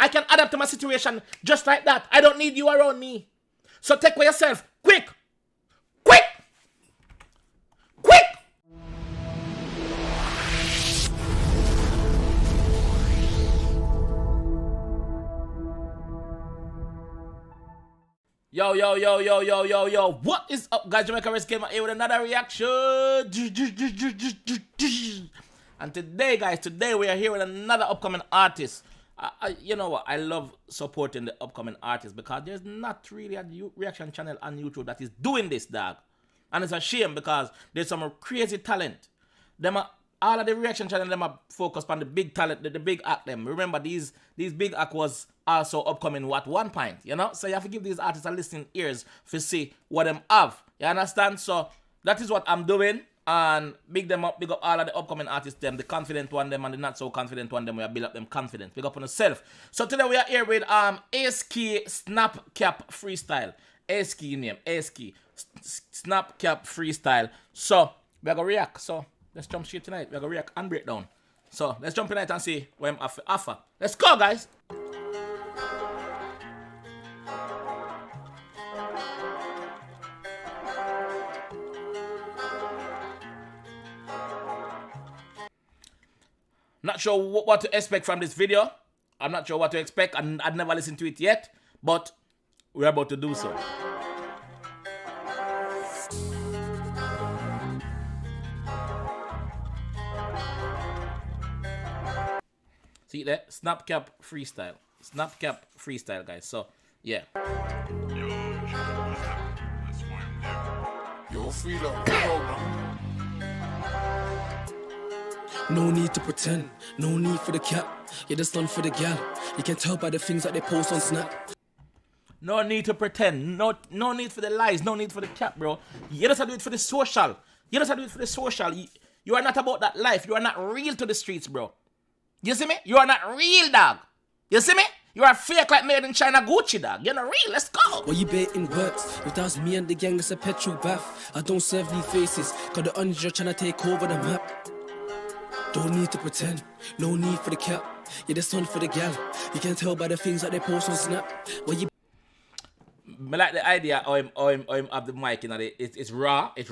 I can adapt to my situation just like that. I don't need you around me. So take for yourself. Quick. Quick. Quick. Yo. What is up, guys? JAMAICA'S came out here with another reaction. And today, guys, we are here with another upcoming artist. You know what? I love supporting the upcoming artists because there's not really a reaction channel on YouTube that is doing this, dog. And it's a shame because there's some crazy talent. All of the reaction channel them are focused on the big talent, the big act them. Remember, these big act was also upcoming at one point, you know? So you have to give these artists a listening ears to see what them have. You understand? So that is what I'm doing. And big them up, big up all of the upcoming artists them, the confident one them and the not so confident one them. We build up them confidence. Big up on yourself. So today we are here with AceKey SnapCap Freestyle. AceKey name, AceKey SnapCap Freestyle. So we are gonna react. So let's jump straight tonight. We are gonna react and break down. So let's jump tonight and see what I'm offer. Let's go, guys. Not sure what to expect from this video. I'm not sure what to expect. I've never listened to it yet, but we're about to do so. See there? SnapCap Freestyle. SnapCap Freestyle, guys. So, yeah. Yo, no need to pretend, no need for the cap. You're just done for the gal. You can tell by the things that they post on Snap. No need to pretend, no need for the lies, no need for the cap, bro. You just have to do it for the social. You just have to do it for the social. You are not about that life. You are not real to the streets, bro. You see me? You are not real, dog. You see me? You are fake like made in China Gucci, dog. You're not real. Let's go. Well, you baiting words. If that's me and the gang, it's a petrol bath. I don't serve these faces, cause the onions are trying to take over the map. Don't need to pretend, no need for the cap. You're just on for the gal. You can tell by the things that they post on Snap. Well, you I like the idea I'm of the mic, you know, it's raw, you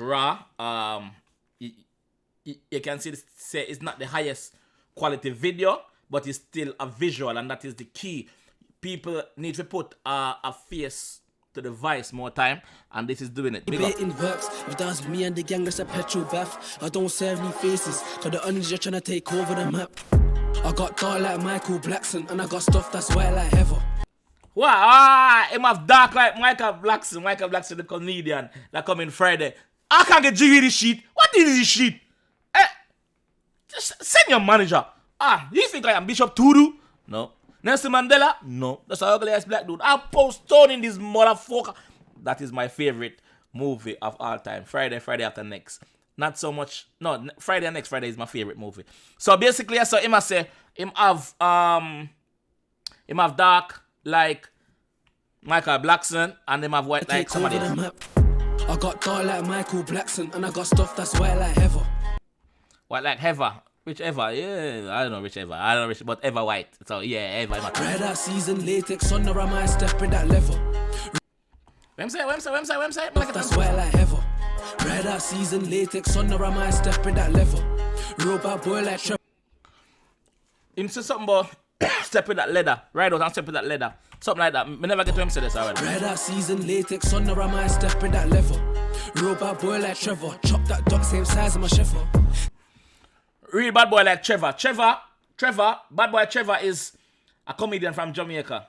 can see say it's not the highest quality video, but it's still a visual, and that is the key. People need to put a face to the vice more time, and this is doing it. Baiting works. If that's me and the gang, that's a petrol bath. I don't serve any faces, cause the onions are trying to take over the map. I got dark like Michael Blackson, and I got stuff that's white like heather. Wow, him have dark like Michael Blackson, the comedian that come in Friday. I can't get jiggy this shit. What is this shit? Just send your manager. You think I am Bishop Tudu? No. Nelson Mandela? No. That's an ugly ass black dude. I'm post-toning this motherfucker. That is my favorite movie of all time. Friday after next. Not so much. No, Friday and next Friday is my favorite movie. So basically, I saw him say him have dark like Michael Blackson, and him have white like somebody else. I got dark like Michael Blackson, and I got stuff that's white like heather. White like heather. Whichever, yeah, I don't know which, but ever white. So yeah, ever. Red out season latex on the ram, I step in that level. What say? That's white like heather. Red out season latex on the ram, I step in that level. Robot boy like Trevor. Him say something about step with that leather. Right out and step with that leather. Something like that. Me never get to him say this already. Red out season latex on the ram, I step in that level. Robot boy like Trevor. Chop that duck same size as my cheffer. Real bad boy like Trevor. Bad boy Trevor is a comedian from Jamaica.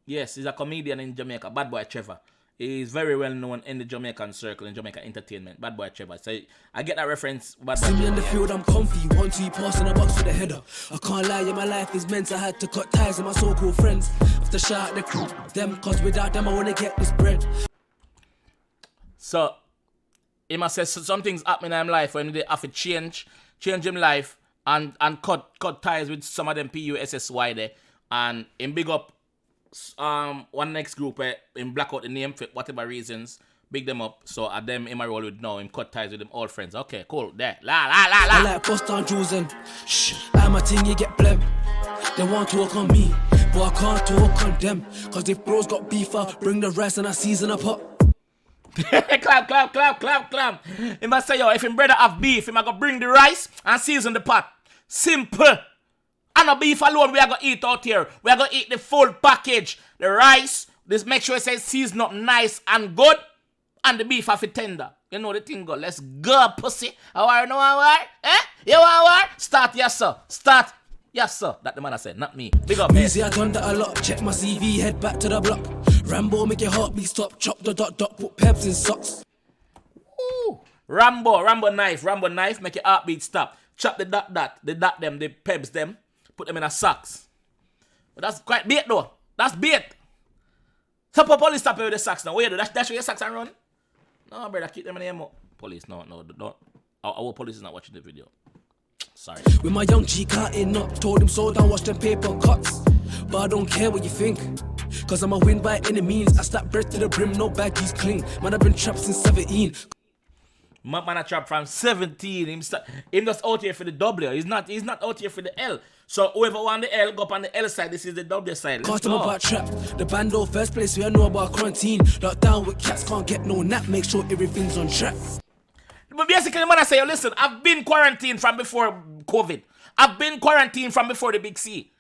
Yes, he's a comedian in Jamaica. Bad boy Trevor. He's very well known in the Jamaican circle, in Jamaica entertainment. Bad boy Trevor. So I get that reference. Bad boy See me in the field, I'm comfy. 1-2 pass in a box with a header. I can't lie, yeah, my life is meant. I had to cut ties with my so-called friends. After shout the crew, them, cause without them I wanna get this bread. So he must say something's happening in life when they have to change him life and cut ties with some of them PUSSY there, and in big up one next group in black out the name for whatever reasons, big them up. So at them in my role with now him cut ties with them all friends. Okay, cool. There. I like bust down jewels and shh, I'm a thing you get blem. They want to work on me. but I can't talk on them. Cause if bros got beef, I'll bring the rice and I season a pot. clap. He must say, yo, if him brother have beef, he might go bring the rice and season the pot. Simple. And no beef alone, we are going to eat out here. We are going to eat the full package. The rice, this make sure it says season up nice and good. And the beef have it tender. You know the thing go. Let's go, pussy. How are you? No war? Eh? You want war? Start, yes, sir. Start. Yes, sir. That the man I said, not me. Big up, Easy, I done that a lot. Check my CV, head back to the block. Rambo, make your heartbeat stop. Chop the dot, put peps in socks. Ooh. Rambo knife, make your heartbeat stop. Chop the dot, the peps them. Put them in a socks. But that's quite bait though. That's bait. So police stop you with the socks now. What you do? Dash with your socks and run? No, brother, keep them in the ammo. Police, no, don't. Our police is not watching the video. Sorry. With my young G cutting up, told him so down, watch them paper cuts. But I don't care what you think. Cause I'm a win by any means. I slap bread to the brim, no baggies clean. Man, I've been trapped since 17. Man a trap from 17. Him just out here for the W. He's not out here for the L. So whoever want the L, go up on the L side. This is the W side. Cast them about trap. The bando first place we know about quarantine. Locked down with cats, can't get no nap. Make sure everything's on track. But basically, man, I say, listen, I've been quarantined from before COVID. I've been quarantined from before the Big C.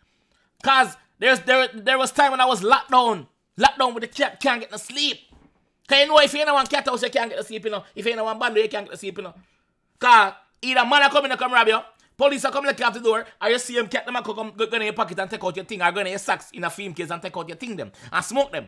Cause there was time when I was locked down with the cat, can't get no sleep. Cause you know if you ain't one cat house, you can't get to sleep, you know. If you ain't one bando, you can't get to sleep, you know. Cause either man are coming to come rob you, police are coming to kick off the door, or you see them cat them and go in your pocket and take out your thing, or go in your sacks in a film case and take out your thing them and smoke them.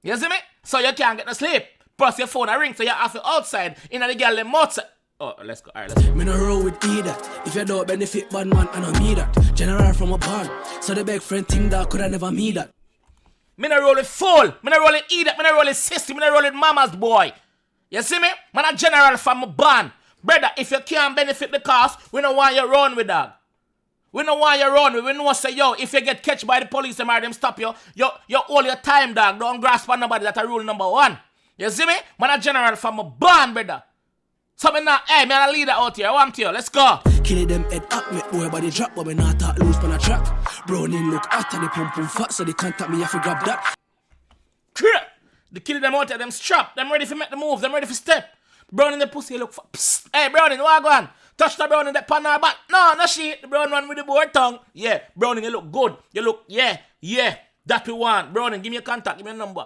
You see me? So you can't get to sleep. Plus your phone a ring, so you have to outside in the girl them outside. Oh, let's go. Alright, let's go. Me no roll with either. If you don't benefit bad man, I know me that. General from a barn, so the big friend think that could I never me that. Me no roll with fool. Me no roll with idiot. Me no roll with sister. Me no roll with mama's boy. You see me? Man a general from a barn. Brother, if you can't benefit the cause, we don't want you run with that. We don't want you run with. We know say, yo, if you get catch by the police and them stop you, you all your time, dog. Don't grasp on nobody. That's a rule number one. You see me? Man a general from a barn, brother. So me not, hey, man a leader out here. I want you. Let's go. Kill them head up, make boy body drop, but me not talk loose on a track. Browning look hot and the pump fat, so they contact me if you grab that. The kill them out here, them strap, them ready for make the move, them ready for step. Browning the pussy look for, psst. Hey, Browning, what go on? Touch the Browning that pan her back. No shit, the brown one with the board tongue. Yeah, Browning, you look good. You look, yeah, that we want. Browning, give me your contact, give me your number.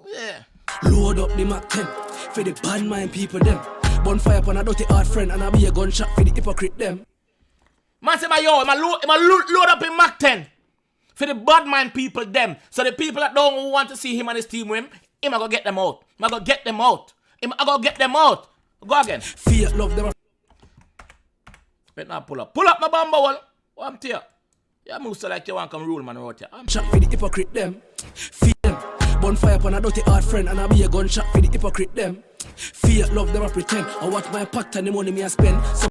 Yeah. Load up the Mac 10 for the bad mind people them. Bonfire upon a dirty hard friend and I be a gunshot for the hypocrite them. Man say, yo, load up in Mac 10 for the bad mind people them. So the people that don't want to see him and his team win, him I go get them out. I go get them out. I go get them out. Go again. Fear, love them. Better not pull up. Pull up my bamba wall. What I'm here. You move so like you want to come rule man out here. Shot for the hypocrite them. Fear them. Bonfire upon a dirty hard friend and I be a gunshot for the hypocrite them. Fear, love them I pretend. I watch my pot and the money me I spend. So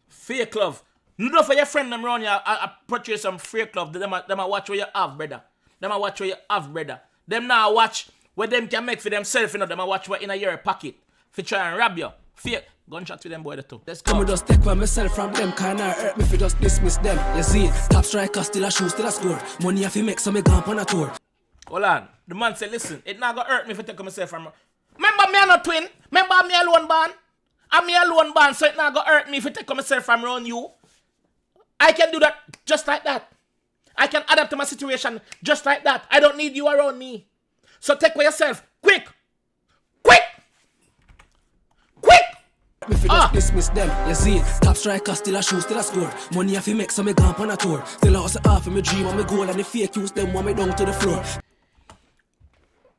fake love. No for your friend them around here. I purchase some fake love. Them a watch what you have, brother. Them a watch what you have, brother. Them now watch what them can make for themselves, you know. Them a watch what in your pocket. For try and rob you. Fake. Gunshot to them boy too. Let's go. Come just take by myself from them. Kinda hurt me if you just dismiss them. You see, top striker still a shoot, still a score. Money if you make so me gone on a tour. Hold on. The man said, listen, it not gonna hurt me if I take myself from. Remember me I'm not twin. Remember me alone born. I'm me alone born, so it not gonna hurt me if I take myself from around you. I can do that just like that. I can adapt to my situation just like that. I don't need you around me. So take for yourself. Quick. If you just dismiss them, you see, top striker still a shoot, still a score. Money if you make so me gone on a tour. Still a hustle half of me dream and me goal and the fake use them want me down to the floor.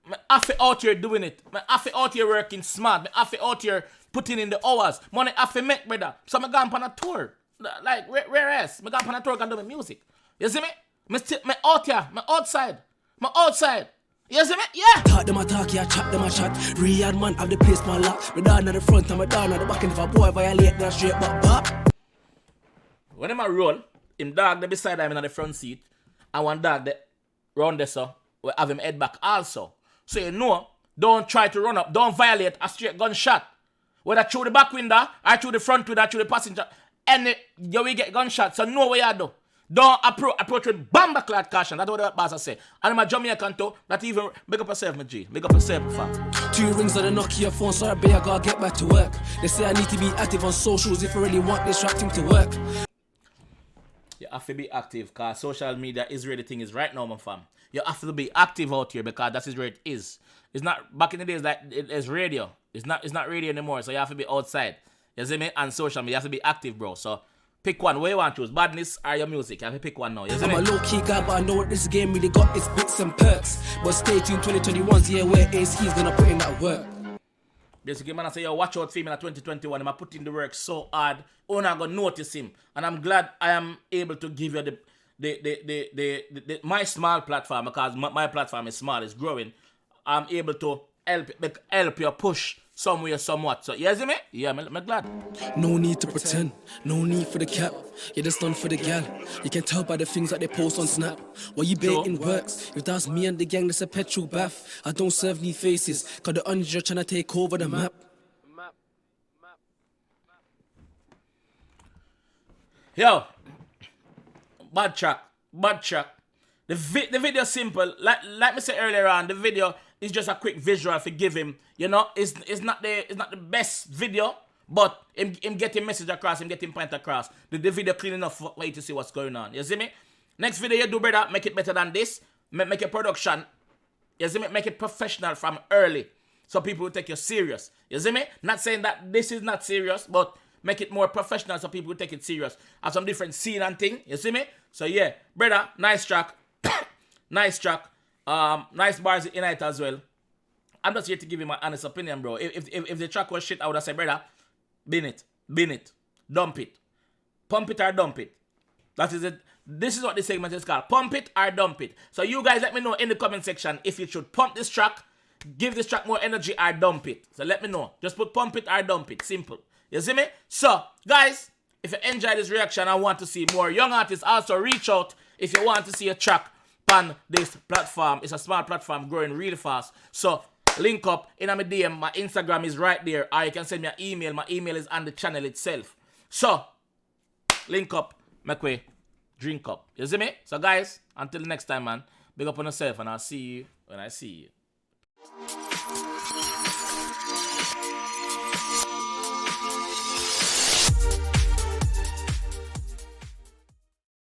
Me half out here doing it. Me half out here working smart. Me half out here putting in the hours. Money half make, brother. So me gone on a tour. Like where else? Me gone on a tour and do my music. You see me? Me out here. Me outside. You see me? Yeah. Talk them a talk, yeah, chat them a chat. Real man have the place man lock. Me down at the front and me down at the back. And if a boy violate, then straight back back. When him a roll, him dog they beside him in the front seat. And one dog that round there so will have him head back also. So you know, don't try to run up. Don't violate a straight gunshot. Whether through the back window, or through the front window, or through the passenger. And you will get gunshot. So know what you do. Don't approach with bomber clad caution. That's what the boss say. And I'm a Jamaican too. That even make up yourself, my G. Make up yourself, fam. 2 rings on the Nokia phone, sorry, babe, I gotta get back to work. They say I need to be active on socials if I really want this rap thing to work. You have to be active because social media is where the thing is right now, my fam. You have to be active out here because that is where it is. It's not back in the days like it's radio. It's not radio anymore. So you have to be outside. You see me? And social media, you have to be active, bro. So pick one. Where you want to choose? Badness or your music? You have to pick one now. You see I'm me? a low-key guy, but I know what this game really got its bits and perks. But stay tuned, 2021's year where AceKey's gonna put in that work. Basically, man, I say, yo, watch out for him in 2021. I'm putting the work so hard. Oh, I'm gonna notice him. And I'm glad I am able to give you my small platform, because my platform is small, it's growing. I'm able to help you push somewhere, somewhat. So, you see me? Yeah, I'm glad. No need to pretend, no need for the cap. You're just done for the gal. You can tell by the things that they post on Snap. What you baiting works. If that's me and the gang, that's a petrol bath. I don't serve new faces, cause the 𝐁𝐑𝐄𝐀𝐂𝐊𝐃𝐄𝐂𝐓𝐈𝐎𝐍 trying to take over the map. Yo, bad track. The video simple. Like me said earlier on, the video is just a quick visual for give him. You know, it's not the best video, but him getting message across, him getting point across. The video clean enough for you to see what's going on. You see me? Next video you do, brother, make it better than this. Make a production. You see me? Make it professional from early, so people will take you serious. You see me? Not saying that this is not serious, but make it more professional so people will take it serious. Have some different scene and thing. You see me? So yeah, brother, nice track. Nice track. Nice bars in it as well. I'm just here to give you my honest opinion, bro. If the track was shit, I would have said, brother, bin it, dump it. Pump it or dump it. That is it. This is what this segment is called. Pump it or dump it. So you guys let me know in the comment section if you should pump this track, give this track more energy, or dump it. So let me know. Just put pump it or dump it. Simple. You see me? So, guys, if you enjoyed this reaction and want to see more young artists, also reach out if you want to see a track on this platform. It's a small platform growing really fast. So, link up in my DM. My Instagram is right there. Or you can send me an email. My email is on the channel itself. So, link up, make way, drink up. You see me? So, guys, until next time, man, big up on yourself and I'll see you when I see you.